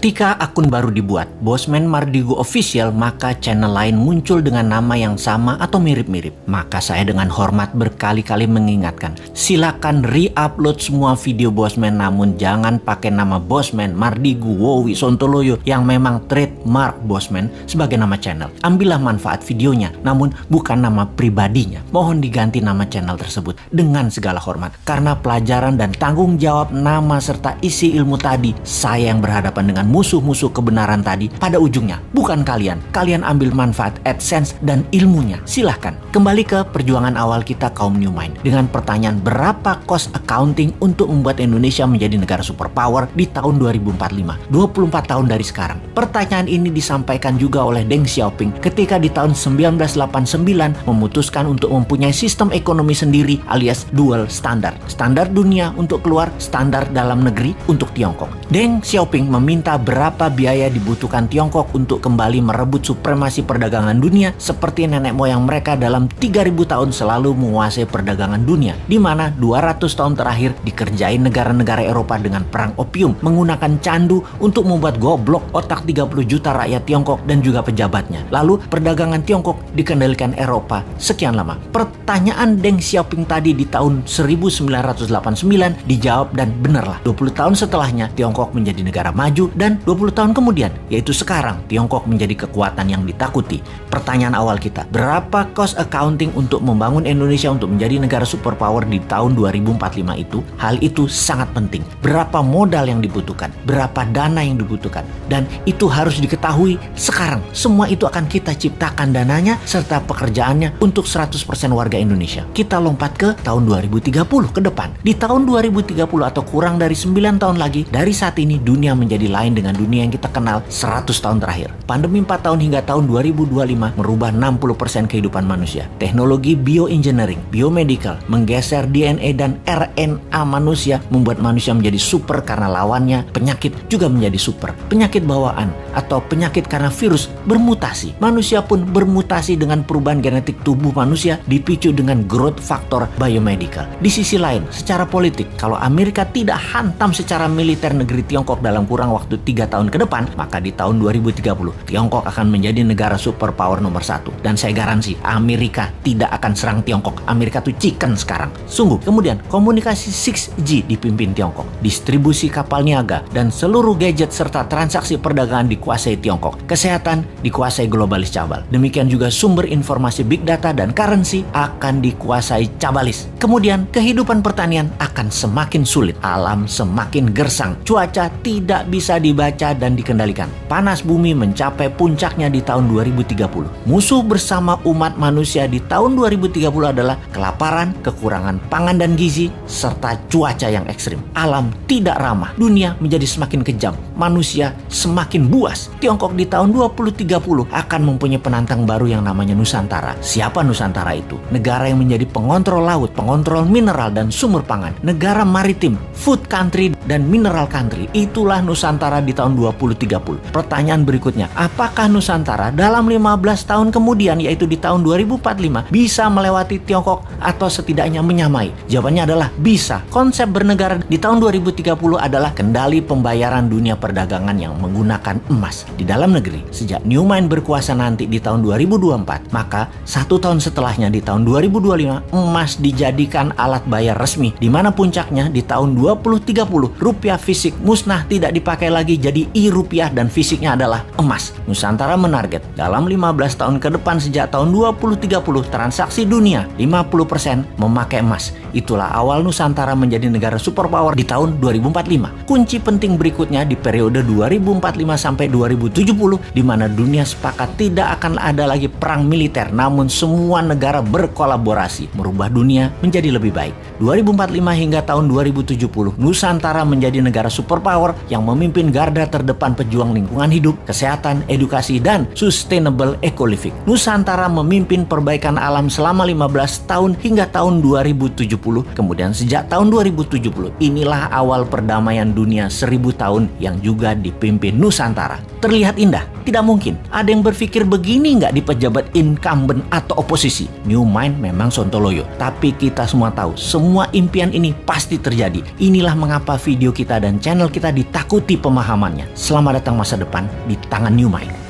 Ketika akun baru dibuat, Bosman Mardigu Official, maka channel lain muncul dengan nama yang sama atau mirip-mirip. Maka saya dengan hormat berkali-kali mengingatkan, silakan re-upload semua video Bosman, namun jangan pakai nama Bosman Mardigu Wowi Sontoloyo yang memang trademark Bosman sebagai nama channel. Ambillah manfaat videonya, namun bukan nama pribadinya. Mohon diganti nama channel tersebut dengan segala hormat. Karena pelajaran dan tanggung jawab nama serta isi ilmu tadi, saya yang berhadapan dengan musuh-musuh kebenaran tadi, pada ujungnya bukan kalian. Kalian ambil manfaat AdSense dan ilmunya. Silahkan. Kembali ke perjuangan awal kita kaum New Mind dengan pertanyaan berapa cost accounting untuk membuat Indonesia menjadi negara superpower di tahun 2045, 24 tahun dari sekarang. Pertanyaan ini disampaikan juga oleh Deng Xiaoping ketika di tahun 1989 memutuskan untuk mempunyai sistem ekonomi sendiri alias dual standard. Standar dunia untuk keluar, standar dalam negeri untuk Tiongkok. Deng Xiaoping meminta berapa biaya dibutuhkan Tiongkok untuk kembali merebut supremasi perdagangan dunia seperti nenek moyang mereka dalam 3000 tahun selalu menguasai perdagangan dunia, di mana 200 tahun terakhir dikerjain negara-negara Eropa dengan perang opium, menggunakan candu untuk membuat goblok otak 30 juta rakyat Tiongkok dan juga pejabatnya. Lalu perdagangan Tiongkok dikendalikan Eropa sekian lama. Pertanyaan Deng Xiaoping tadi di tahun 1989 dijawab dan benarlah. 20 tahun setelahnya Tiongkok menjadi negara maju dan 20 tahun kemudian, yaitu sekarang, Tiongkok menjadi kekuatan yang ditakuti. Pertanyaan awal kita, berapa cost accounting untuk membangun Indonesia untuk menjadi negara superpower di tahun 2045 itu? Hal itu sangat penting. Berapa modal yang dibutuhkan? Berapa dana yang dibutuhkan? Dan itu harus diketahui sekarang. Semua itu akan kita ciptakan dananya serta pekerjaannya untuk 100% warga Indonesia. Kita lompat ke tahun 2030 ke depan. Di tahun 2030 atau kurang dari 9 tahun lagi, dari saat ini dunia menjadi lain dengan dunia yang kita kenal 100 tahun terakhir. Pandemi 4 tahun hingga tahun 2025 merubah 60% kehidupan manusia. Teknologi bioengineering, biomedical, menggeser DNA dan RNA manusia membuat manusia menjadi super karena lawannya penyakit juga menjadi super. Penyakit bawaan atau penyakit karena virus bermutasi. Manusia pun bermutasi dengan perubahan genetik tubuh manusia dipicu dengan growth factor biomedical. Di sisi lain, secara politik, kalau Amerika tidak hantam secara militer negeri Tiongkok dalam kurang waktu 3 tahun ke depan, maka di tahun 2030 Tiongkok akan menjadi negara superpower nomor 1. Dan saya garansi Amerika tidak akan serang Tiongkok. Amerika tuh chicken sekarang. Sungguh. Kemudian komunikasi 6G dipimpin Tiongkok. Distribusi kapal niaga dan seluruh gadget serta transaksi perdagangan dikuasai Tiongkok. Kesehatan dikuasai globalis cabal. Demikian juga sumber informasi big data dan currency akan dikuasai cabalis. Kemudian kehidupan pertanian akan semakin sulit. Alam semakin gersang. Cuaca tidak bisa dibaca dan dikendalikan. Panas bumi mencapai puncaknya di tahun 2030. Musuh bersama umat manusia di tahun 2030 adalah kelaparan, kekurangan pangan dan gizi, serta cuaca yang ekstrim. Alam tidak ramah. Dunia menjadi semakin kejam. Manusia semakin buas. Tiongkok di tahun 2030 akan mempunyai penantang baru yang namanya Nusantara. Siapa Nusantara itu? Negara yang menjadi pengontrol laut, pengontrol mineral dan sumber pangan. Negara maritim, food country dan mineral country. Itulah Nusantara di tahun 2030. Pertanyaan berikutnya, apakah Nusantara dalam 15 tahun kemudian, yaitu di tahun 2045, bisa melewati Tiongkok atau setidaknya menyamai? Jawabannya adalah bisa. Konsep bernegara di tahun 2030 adalah kendali pembayaran dunia perdagangan yang menggunakan emas. Di dalam negeri, sejak New Mind berkuasa nanti di tahun 2024, maka 1 tahun setelahnya di tahun 2025, emas dijadikan alat bayar resmi, di mana puncaknya di tahun 2030, rupiah fisik musnah tidak dipakai lagi jadi e-rupiah dan fisiknya adalah emas. Nusantara menarget dalam 15 tahun ke depan sejak tahun 2030 transaksi dunia 50% memakai emas. Itulah awal Nusantara menjadi negara superpower di tahun 2045. Kunci penting berikutnya di periode 2045 sampai 2070, di mana dunia sepakat tidak akan ada lagi perang militer, namun semua negara berkolaborasi merubah dunia menjadi lebih baik. 2045 hingga tahun 2070, Nusantara menjadi negara superpower yang memimpin garda terdepan pejuang lingkungan hidup, kesehatan, edukasi, dan sustainable eco-living. Nusantara memimpin perbaikan alam selama 15 tahun hingga tahun 2070. kemudian sejak tahun 2070, inilah awal perdamaian dunia 1000 tahun yang juga dipimpin Nusantara. Terlihat indah? Tidak mungkin. Ada yang berpikir begini nggak di pejabat incumbent atau oposisi? New Mind memang sontoloyo. Tapi kita semua tahu, semua impian ini pasti terjadi. Inilah mengapa video kita dan channel kita ditakuti pemahamannya. Selamat datang masa depan di tangan New Mind.